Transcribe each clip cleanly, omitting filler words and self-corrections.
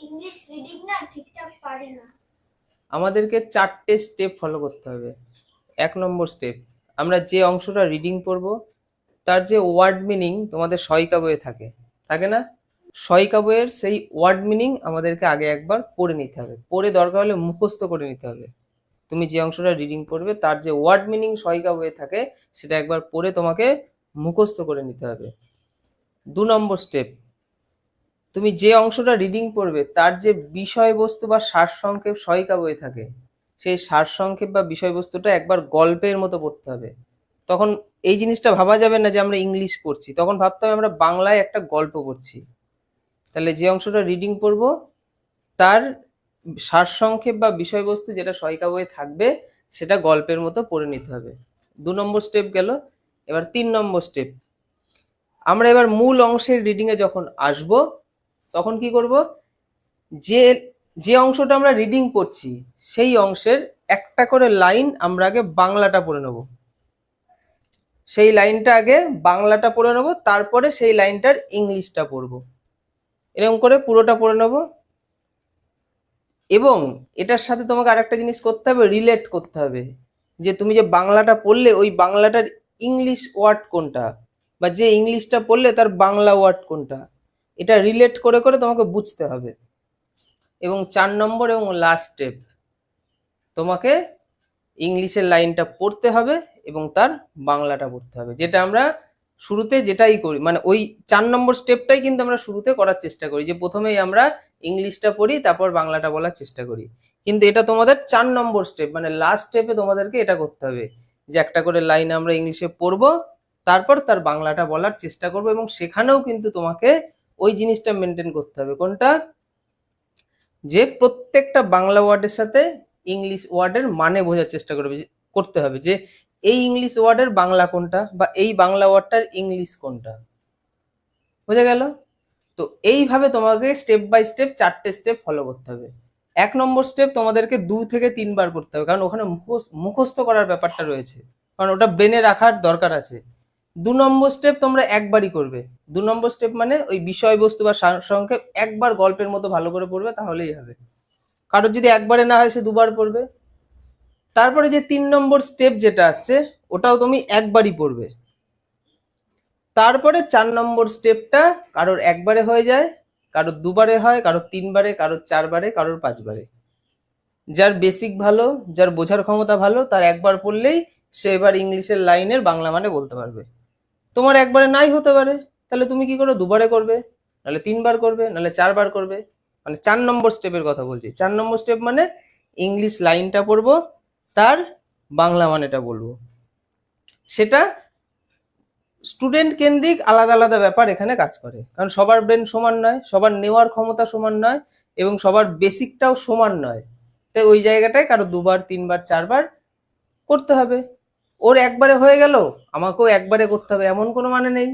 English reading না ঠিকঠাক পারি না। আমাদেরকে 4টে স্টেপ ফলো করতে হবে। 1 নম্বর স্টেপ, আমরা যে অংশটা রিডিং করব তার যে ওয়ার্ড মিনিং তোমাদের সহায়িকা বইয়ে থাকে, থাকে না? সহায়িকা বইয়ের সেই ওয়ার্ড মিনিং আমাদেরকে আগে একবার পড়ে নিতে হবে, পড়ে দরকার হলে মুখস্থ করে নিতে হবে। তুমি যে অংশটা রিডিং করবে তার যে ওয়ার্ড মিনিং সহায়িকা বইয়ে থাকে সেটা একবার পড়ে তোমাকে মুখস্থ করে নিতে হবে। 2 নম্বর স্টেপ, তুমি যে অংশটা রিডিং পড়বে তার যে বিষয়বস্তু বা সারসংক্ষেপ সহায়িকা বইয়ে থাকে সেই সারসংক্ষেপ বা বিষয়বস্তুটা একবার গল্পের মতো পড়তে হবে। তখন এই জিনিসটা ভাবা যাবে না যে আমরা ইংলিশ পড়ছি, তখন ভাবতে হবে আমরা বাংলায় একটা গল্প পড়ছি। তাহলে যে অংশটা রিডিং পড়বো তার সারসংক্ষেপ বা বিষয়বস্তু যেটা সহায়িকা বইয়ে থাকবে সেটা গল্পের মতো পড়ে নিতে হবে। 2 নম্বর স্টেপ গেল। এবার 3 নম্বর স্টেপ, আমরা এবার মূল অংশের রিডিং এ যখন আসব তখন কি করব, যে যে অংশটা আমরা রিডিং পড়ছি সেই অংশের একটা করে লাইন আমরা আগে বাংলাটা পড়ে নেব। সেই লাইনটা আগে বাংলাটা পড়ে নেব, তারপরে সেই লাইনটার ইংলিশটা পড়ব। এরকম করে পুরোটা পড়ে নেব। এবং এটার সাথে তোমাকে আরেকটা জিনিস করতে হবে, রিলেট করতে হবে যে তুমি যে বাংলাটা পড়লে ওই বাংলাটার ইংলিশ ওয়ার্ড কোনটা, বা যে ইংলিশটা পড়লে তার বাংলা ওয়ার্ড কোনটা, এটা রিলেট করে করে তোমাকে বুঝতে হবে। এবং 4 নম্বর এবং লাস্ট স্টেপ, তোমাকে ইংলিশের লাইনটা পড়তে হবে এবং তার বাংলাটা পড়তে হবে। যেটা আমরা শুরুতে যেটাই করি, মানে ওই 4 নম্বর স্টেপটাই কিন্তু আমরা শুরুতে করার চেষ্টা করি, যে প্রথমেই আমরা ইংলিশটা পড়ি তারপর বাংলাটা বলার চেষ্টা করি। কিন্তু এটা তোমাদের 4 নম্বর স্টেপ, মানে লাস্ট স্টেপে তোমাদেরকে এটা করতে হবে যে একটা করে লাইন আমরা ইংলিশে পড়বো, তারপর তার বাংলাটা বলার চেষ্টা করবো। এবং সেখানেও কিন্তু তোমাকে ওই জিনিসটা মেনটেন করতে হবে, কোনটা, যে প্রত্যেকটা বাংলা ওয়ার্ডের সাথে ইংলিশ ওয়ার্ডের মানে বোঝার চেষ্টা করতে হবে যে এই ইংলিশ ওয়ার্ডের বাংলা কোনটা বা এই বাংলা ওয়ার্ডটার ইংলিশ কোনটা। বোঝা গেল? তো এইভাবে তোমাকে স্টেপ বাই স্টেপ 4টে স্টেপ ফলো করতে হবে। 1 নম্বর স্টেপ তোমাদেরকে 2 থেকে 3 বার করতে হবে, কারণ ওখানে মুখস্থ করার ব্যাপারটা রয়েছে, কারণ ওটা ব্রেনে রাখার দরকার আছে। 2 নম্বর স্টেপ তোমরা একবারই করবে। 2 নম্বর স্টেপ মানে ওই বিষয়বস্তু বা সারসংক্ষেপ একবার গল্পের মতো ভালো করে পড়বে, তাহলেই হবে। কারোর যদি একবারে না হয় সে 2 বার পড়বে। তারপরে যে 3 নম্বর স্টেপ যেটা আসছে ওটাও তুমি একবারই পড়বে। তারপরে 4 নম্বর স্টেপটা কারোর একবারে হয়ে যায়, কারোর 2 বারে হয়, কারোর 3 বারে, কারোর 4 বারে, কারোর 5 বারে। যার বেসিক ভালো, যার বোঝার ক্ষমতা ভালো, তার একবার পড়লেই সে এবার ইংলিশের লাইনের বাংলা মানে বলতে পারবে। তোমার একবারে নাই হতে পারে, তাহলে তুমি কি করো, 2 বারে করবে, নাহলে 3 বার করবে, নাহলে 4 বার করবে। মানে 4 নম্বর স্টেপের কথা বলছি। 4 নম্বর স্টেপ মানে ইংলিশ লাইনটা পড়বো, তার বাংলা মানেটা বলবো। সেটা স্টুডেন্ট কেন্দ্রিক আলাদা আলাদা ব্যাপার এখানে কাজ করে, কারণ সবার ব্রেন সমান নয়, সবার নেওয়ার ক্ষমতা সমান নয়, এবং সবার বেসিকটাও সমান নয়। তাই ওই জায়গাটায় কারো 2 বার, 3 বার, 4 বার করতে হবে। ওর একবারে হয়ে গেল, আমাকেও একবারে করতে হবে এমন কোনো মানে নেই।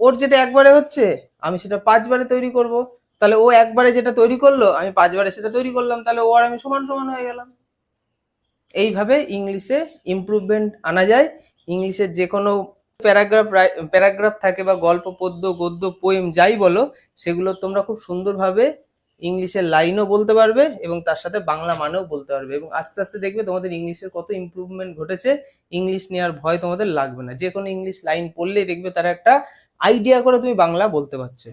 ওর যেটা একবারে হচ্ছে আমি সেটা 5 বারে তৈরি করব, তাহলে ও একবারে যেটা তৈরি করলো আমি 5 বারে সেটা তৈরি করলাম, তাহলে ও আর আমি সমান সমান হয়ে গেলাম। এইভাবে ইংলিশে ইমপ্রুভমেন্ট আনা যায়। ইংলিশের যে কোনো প্যারাগ্রাফ থাকে বা গল্প, পদ্য, গদ্য, পোয়েম যাই বলো, সেগুলো তোমরা খুব সুন্দরভাবে ইংলিশের লাইনও বলতে পারবে এবং তার সাথে বাংলা মানেও বলতে পারবে। এবং আস্তে আস্তে দেখবে তোমাদের ইংলিশের কত ইমপ্রুভমেন্ট ঘটেছে। ইংলিশ নেওয়ার ভয় তোমাদের লাগবে না, যে কোনো ইংলিশ লাইন পড়লেই দেখবে তারা একটা আইডিয়া করে তুমি বাংলা বলতে পারছো।